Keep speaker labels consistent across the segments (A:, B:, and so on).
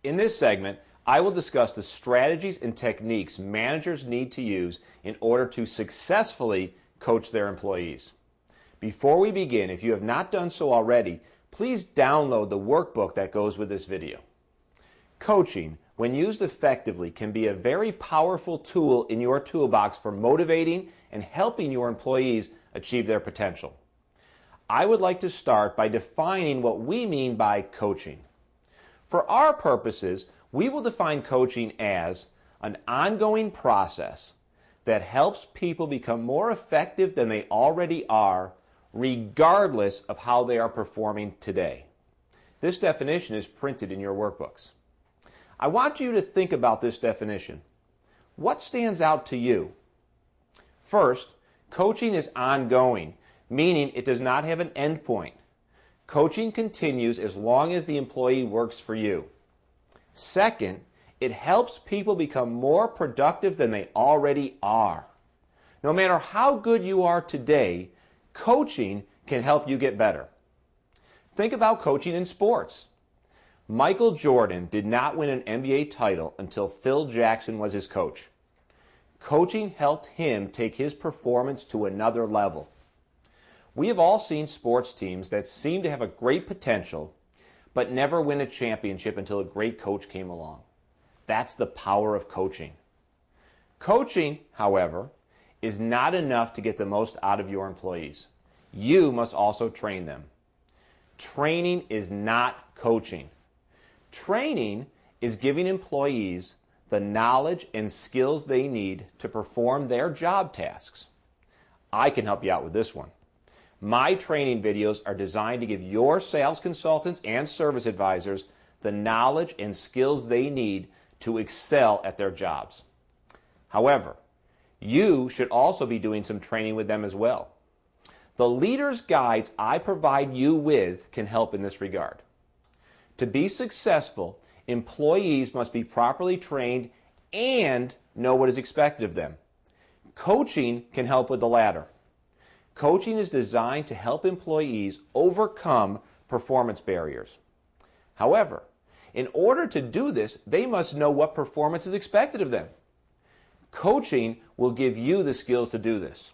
A: In this segment, I will discuss the strategies and techniques managers need to use in order to successfully coach their employees. Before we begin, if you have not done so already, please download the workbook that goes with this video. Coaching, when used effectively, can be a very powerful tool in your toolbox for motivating and helping your employees achieve their potential. I would like to start by defining what we mean by coaching. For our purposes, we will define coaching as an ongoing process that helps people become more effective than they already are, regardless of how they are performing today. This definition is printed in your workbooks. I want you to think about this definition. What stands out to you? First, coaching is ongoing, meaning it does not have an end point. Coaching continues as long as the employee works for you. Second, it helps people become more productive than they already are. No matter how good you are today, coaching can help you get better. Think about coaching in sports. Michael Jordan did not win an NBA title until Phil Jackson was his coach. Coaching helped him take his performance to another level. We have all seen sports teams that seem to have a great potential, but never win a championship until a great coach came along. That's the power of coaching. Coaching, however, is not enough to get the most out of your employees. You must also train them. Training is not coaching. Training is giving employees the knowledge and skills they need to perform their job tasks. I can help you out with this one. My training videos are designed to give your sales consultants and service advisors the knowledge and skills they need to excel at their jobs. However, you should also be doing some training with them as well. The leader's guides I provide you with can help in this regard. To be successful, employees must be properly trained and know what is expected of them. Coaching can help with the latter. Coaching is designed to help employees overcome performance barriers. However, in order to do this, they must know what performance is expected of them. Coaching will give you the skills to do this.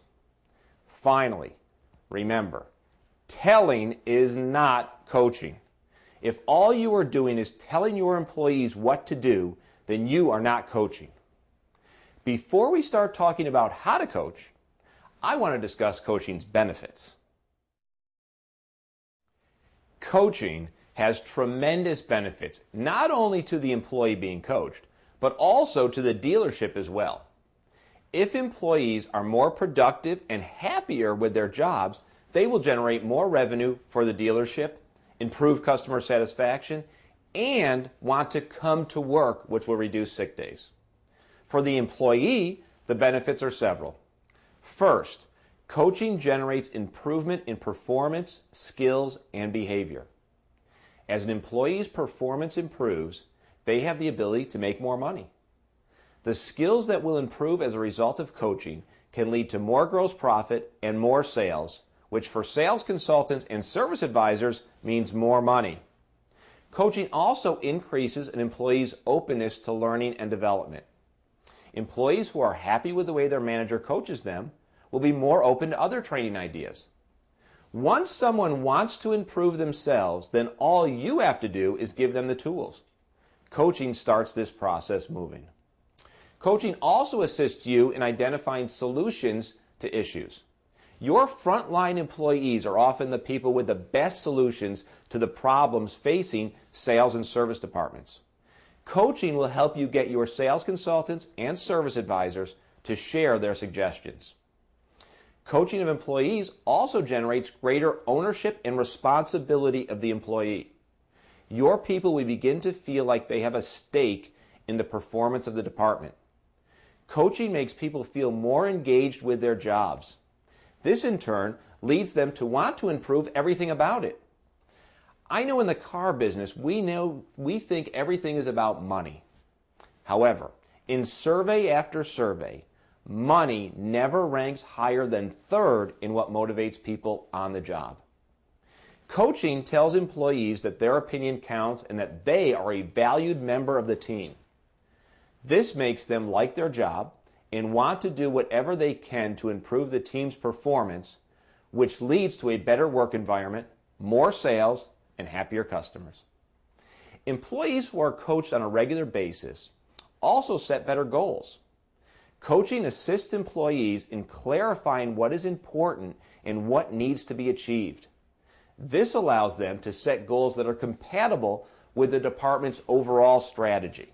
A: Finally, remember, telling is not coaching. If all you are doing is telling your employees what to do, then you are not coaching. Before we start talking about how to coach, I want to discuss coaching's benefits. Coaching has tremendous benefits, not only to the employee being coached, but also to the dealership as well. If employees are more productive and happier with their jobs, they will generate more revenue for the dealership, improve customer satisfaction, and want to come to work, which will reduce sick days. For the employee, the benefits are several. First, coaching generates improvement in performance, skills, and behavior. As an employee's performance improves, they have the ability to make more money. The skills that will improve as a result of coaching can lead to more gross profit and more sales, which for sales consultants and service advisors means more money. Coaching also increases an employee's openness to learning and development. Employees who are happy with the way their manager coaches them will be more open to other training ideas. Once someone wants to improve themselves, then all you have to do is give them the tools. Coaching starts this process moving. Coaching also assists you in identifying solutions to issues. Your frontline employees are often the people with the best solutions to the problems facing sales and service departments. Coaching will help you get your sales consultants and service advisors to share their suggestions. Coaching of employees also generates greater ownership and responsibility of the employee. Your people will begin to feel like they have a stake in the performance of the department. Coaching makes people feel more engaged with their jobs. This in turn leads them to want to improve everything about it. I know in the car business, we think everything is about money. However, in survey after survey, money never ranks higher than third in what motivates people on the job. Coaching tells employees that their opinion counts and that they are a valued member of the team. This makes them like their job and want to do whatever they can to improve the team's performance, which leads to a better work environment, more sales, and happier customers. Employees who are coached on a regular basis also set better goals. Coaching assists employees in clarifying what is important and what needs to be achieved. This allows them to set goals that are compatible with the department's overall strategy.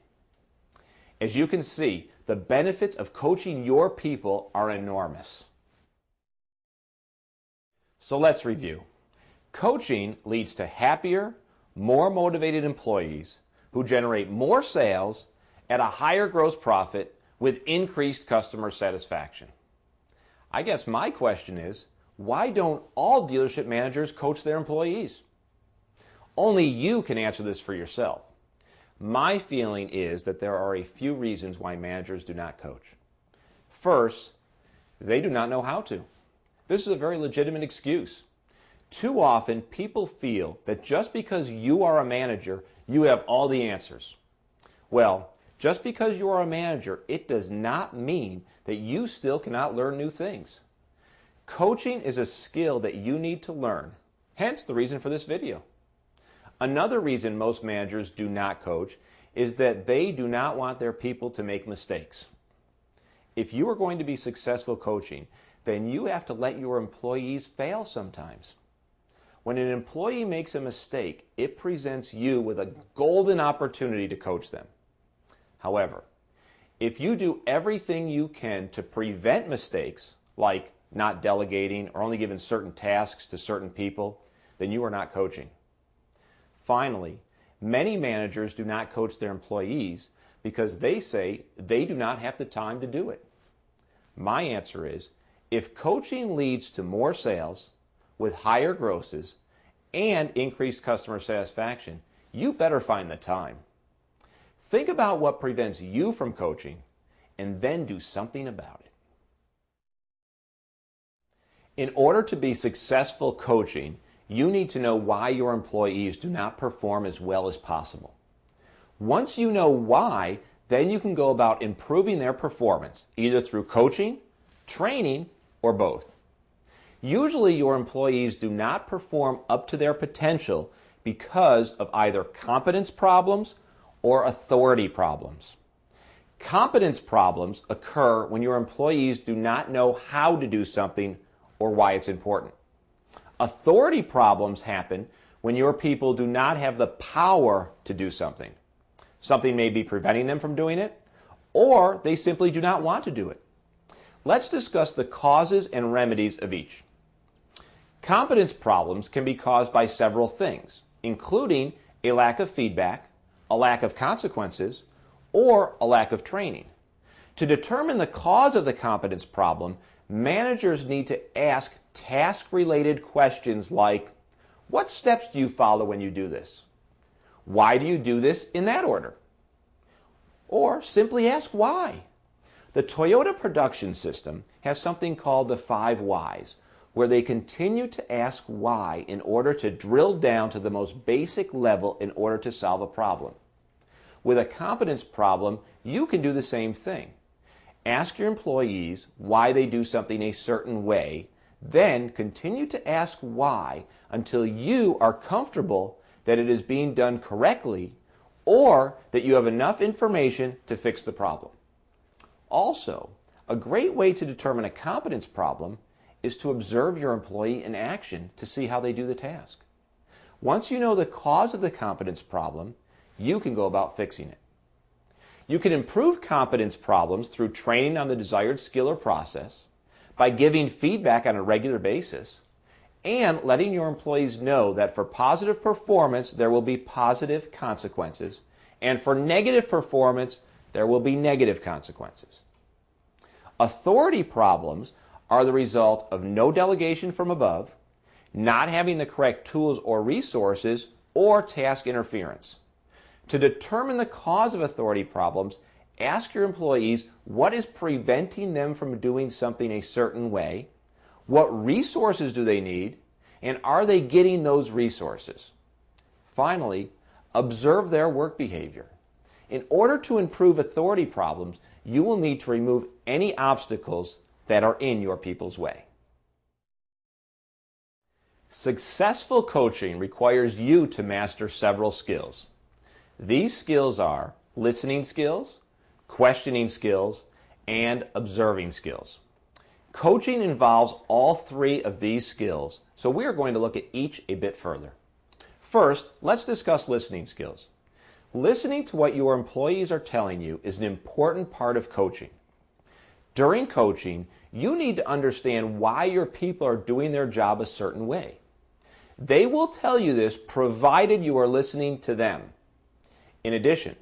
A: As you can see, the benefits of coaching your people are enormous. So let's review. Coaching leads to happier, more motivated employees who generate more sales at a higher gross profit with increased customer satisfaction. I guess my question is, why don't all dealership managers coach their employees? Only you can answer this for yourself. My feeling is that there are a few reasons why managers do not coach. First, they do not know how to. This is a very legitimate excuse. Too often, people feel that just because you are a manager, you have all the answers. Well, just because you are a manager, it does not mean that you still cannot learn new things. Coaching is a skill that you need to learn, hence the reason for this video. Another reason most managers do not coach is that they do not want their people to make mistakes. If you are going to be successful coaching, then you have to let your employees fail sometimes. When an employee makes a mistake, it presents you with a golden opportunity to coach them. However, if you do everything you can to prevent mistakes, like not delegating or only giving certain tasks to certain people, then you are not coaching. Finally, many managers do not coach their employees because they say they do not have the time to do it. My answer is, if coaching leads to more sales with higher grosses and increased customer satisfaction, you better find the time. Think about what prevents you from coaching and then do something about it. In order to be successful coaching, you need to know why your employees do not perform as well as possible. Once you know why, then you can go about improving their performance, either through coaching, training, or both. Usually your employees do not perform up to their potential because of either competence problems or authority problems. Competence problems occur when your employees do not know how to do something or why it's important. Authority problems happen when your people do not have the power to do something. Something may be preventing them from doing it, or they simply do not want to do it. Let's discuss the causes and remedies of each. Competence problems can be caused by several things, including a lack of feedback, a lack of consequences, or a lack of training. To determine the cause of the competence problem, managers need to ask task-related questions like, what steps do you follow when you do this? Why do you do this in that order? Or simply ask why. The Toyota production system has something called the 5 whys, where they continue to ask why in order to drill down to the most basic level in order to solve a problem. With a competence problem, you can do the same thing. Ask your employees why they do something a certain way, then continue to ask why until you are comfortable that it is being done correctly or that you have enough information to fix the problem. Also, a great way to determine a competence problem is to observe your employee in action to see how they do the task. Once you know the cause of the competence problem, you can go about fixing it. You can improve competence problems through training on the desired skill or process, by giving feedback on a regular basis, and letting your employees know that for positive performance there will be positive consequences, and for negative performance there will be negative consequences. Authority problems are the result of no delegation from above, not having the correct tools or resources, or task interference. To determine the cause of authority problems, ask your employees what is preventing them from doing something a certain way, what resources do they need, And are they getting those resources? Finally, observe their work behavior. In order to improve authority problems, you will need to remove any obstacles that are in your people's way. Successful coaching requires you to master several skills. These skills are listening skills, questioning skills, and observing skills. Coaching involves all three of these skills, so we are going to look at each a bit further. First, let's discuss listening skills. Listening to what your employees are telling you is an important part of coaching. During coaching, you need to understand why your people are doing their job a certain way. They will tell you this provided you are listening to them. In addition,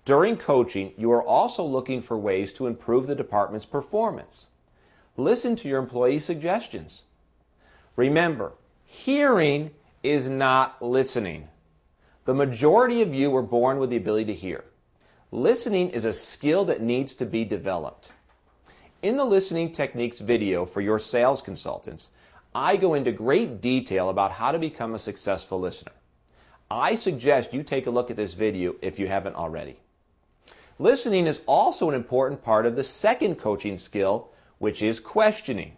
A: during coaching, you are also looking for ways to improve the department's performance. Listen to your employees' suggestions. Remember, hearing is not listening. The majority of you were born with the ability to hear. Listening is a skill that needs to be developed. In the Listening Techniques video for your sales consultants, I go into great detail about how to become a successful listener. I suggest you take a look at this video if you haven't already. Listening is also an important part of the second coaching skill, which is questioning.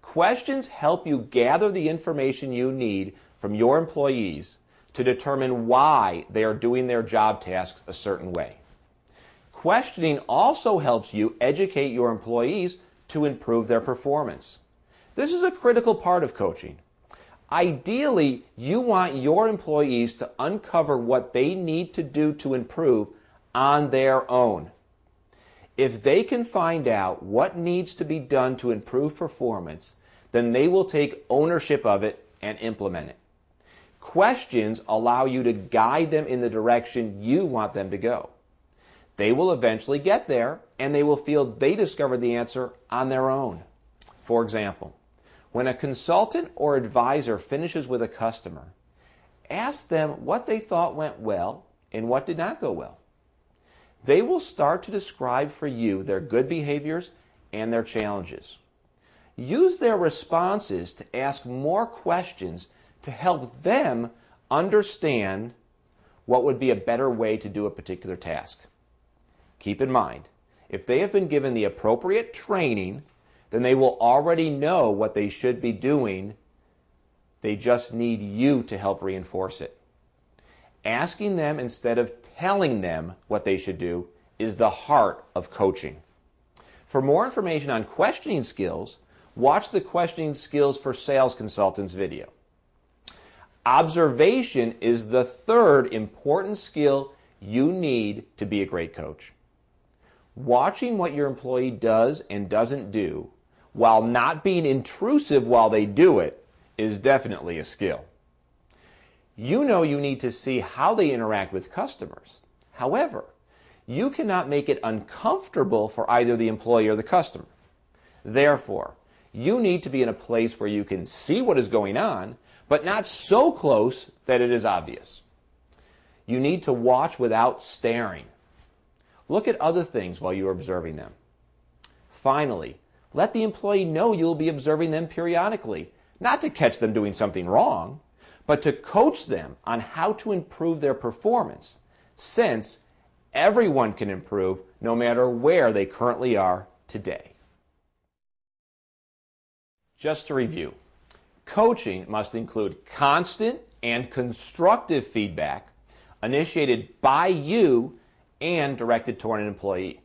A: Questions help you gather the information you need from your employees to determine why they are doing their job tasks a certain way. Questioning also helps you educate your employees to improve their performance. This is a critical part of coaching. Ideally, you want your employees to uncover what they need to do to improve on their own. If they can find out what needs to be done to improve performance, then they will take ownership of it and implement it. Questions allow you to guide them in the direction you want them to go. They will eventually get there, and they will feel they discovered the answer on their own. For example, when a consultant or advisor finishes with a customer, ask them what they thought went well and what did not go well. They will start to describe for you their good behaviors and their challenges. Use their responses to ask more questions to help them understand what would be a better way to do a particular task. Keep in mind, if they have been given the appropriate training, then they will already know what they should be doing. They just need you to help reinforce it. Asking them instead of telling them what they should do is the heart of coaching. For more information on questioning skills, watch the Questioning Skills for Sales Consultants video. Observation is the third important skill you need to be a great coach. Watching what your employee does and doesn't do, while not being intrusive while they do it, is definitely a skill. You know you need to see how they interact with customers. However, you cannot make it uncomfortable for either the employee or the customer. Therefore, you need to be in a place where you can see what is going on, but not so close that it is obvious. You need to watch without staring. Look at other things while you are observing them. Finally, let the employee know you will be observing them periodically, not to catch them doing something wrong, but to coach them on how to improve their performance, since everyone can improve no matter where they currently are today. Just to review, coaching must include constant and constructive feedback initiated by you and directed toward an employee.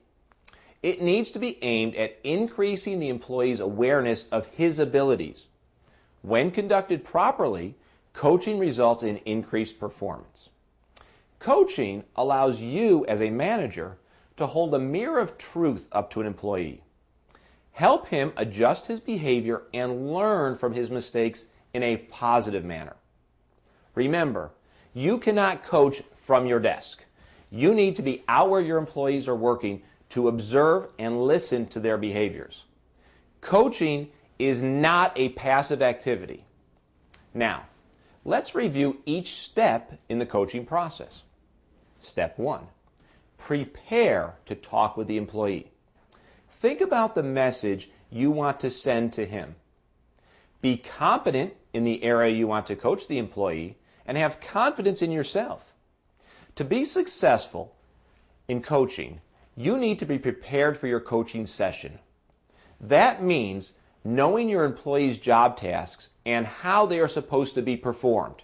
A: It needs to be aimed at increasing the employee's awareness of his abilities. When conducted properly, coaching results in increased performance. Coaching allows you as a manager to hold a mirror of truth up to an employee. Help him adjust his behavior and learn from his mistakes in a positive manner. Remember, you cannot coach from your desk. You need to be out where your employees are working to observe and listen to their behaviors. Coaching is not a passive activity. Now, let's review each step in the coaching process. Step 1, prepare to talk with the employee. Think about the message you want to send to him. Be competent in the area you want to coach the employee, and have confidence in yourself. To be successful in coaching, you need to be prepared for your coaching session. That means knowing your employees' job tasks and how they are supposed to be performed.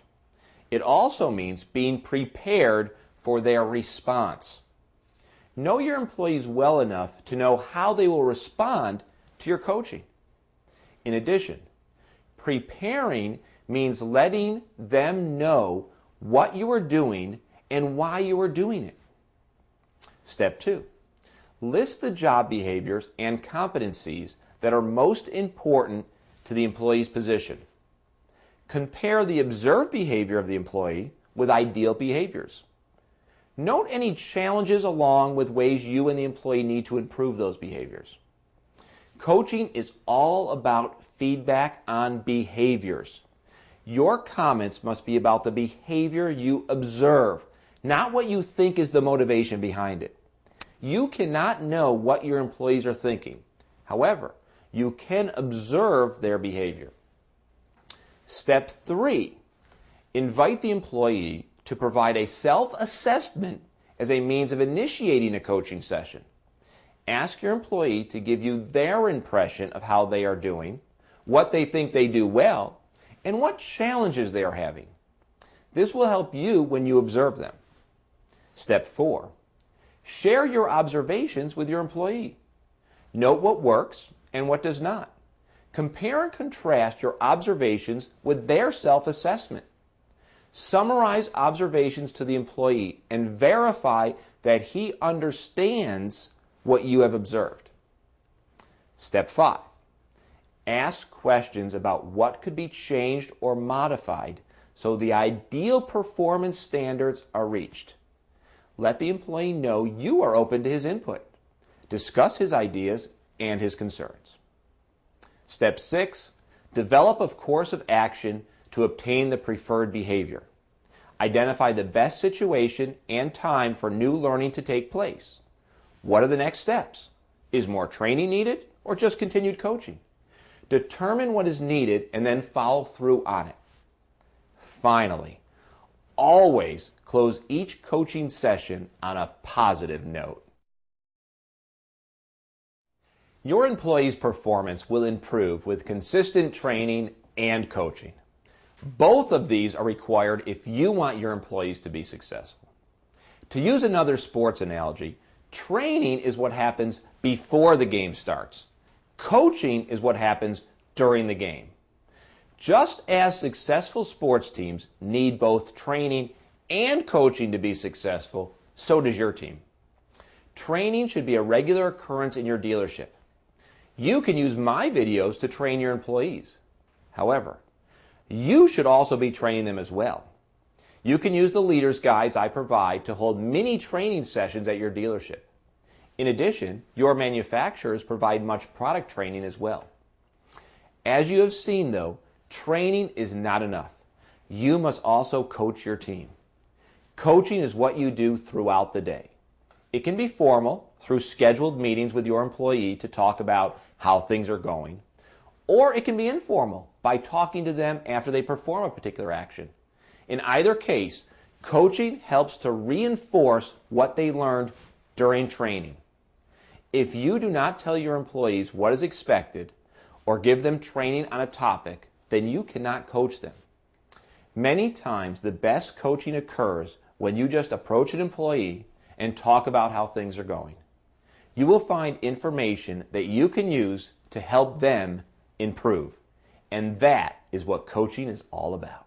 A: It also means being prepared for their response. Know your employees well enough to know how they will respond to your coaching. In addition, preparing means letting them know what you are doing and why you are doing it. Step 2. List the job behaviors and competencies that are most important to the employee's position. Compare the observed behavior of the employee with ideal behaviors. Note any challenges along with ways you and the employee need to improve those behaviors. Coaching is all about feedback on behaviors. Your comments must be about the behavior you observe, not what you think is the motivation behind it. You cannot know what your employees are thinking. However, you can observe their behavior. Step 3. Invite the employee to provide a self-assessment as a means of initiating a coaching session. Ask your employee to give you their impression of how they are doing, what they think they do well, and what challenges they are having. This will help you when you observe them. Step 4. Share your observations with your employee. Note what works and what does not. Compare and contrast your observations with their self-assessment. Summarize observations to the employee and verify that he understands what you have observed. Step 5. Ask questions about what could be changed or modified so the ideal performance standards are reached. Let the employee know you are open to his input. Discuss his ideas and his concerns. Step 6. Develop a course of action to obtain the preferred behavior. Identify the best situation and time for new learning to take place. What are the next steps? Is more training needed or just continued coaching? Determine what is needed and then follow through on it. Finally, always close each coaching session on a positive note. Your employees' performance will improve with consistent training and coaching. Both of these are required if you want your employees to be successful. To use another sports analogy, training is what happens before the game starts. Coaching is what happens during the game. Just as successful sports teams need both training and coaching to be successful, so does your team. Training should be a regular occurrence in your dealership. You can use my videos to train your employees. However, you should also be training them as well. You can use the leader's guides I provide to hold mini training sessions at your dealership. In addition, your manufacturers provide much product training as well. As you have seen though, training is not enough. You must also coach your team. Coaching is what you do throughout the day. It can be formal through scheduled meetings with your employee to talk about how things are going, or it can be informal by talking to them after they perform a particular action. In either case, coaching helps to reinforce what they learned during training. If you do not tell your employees what is expected or give them training on a topic, then you cannot coach them. Many times the best coaching occurs when you just approach an employee and talk about how things are going. You will find information that you can use to help them improve. And that is what coaching is all about.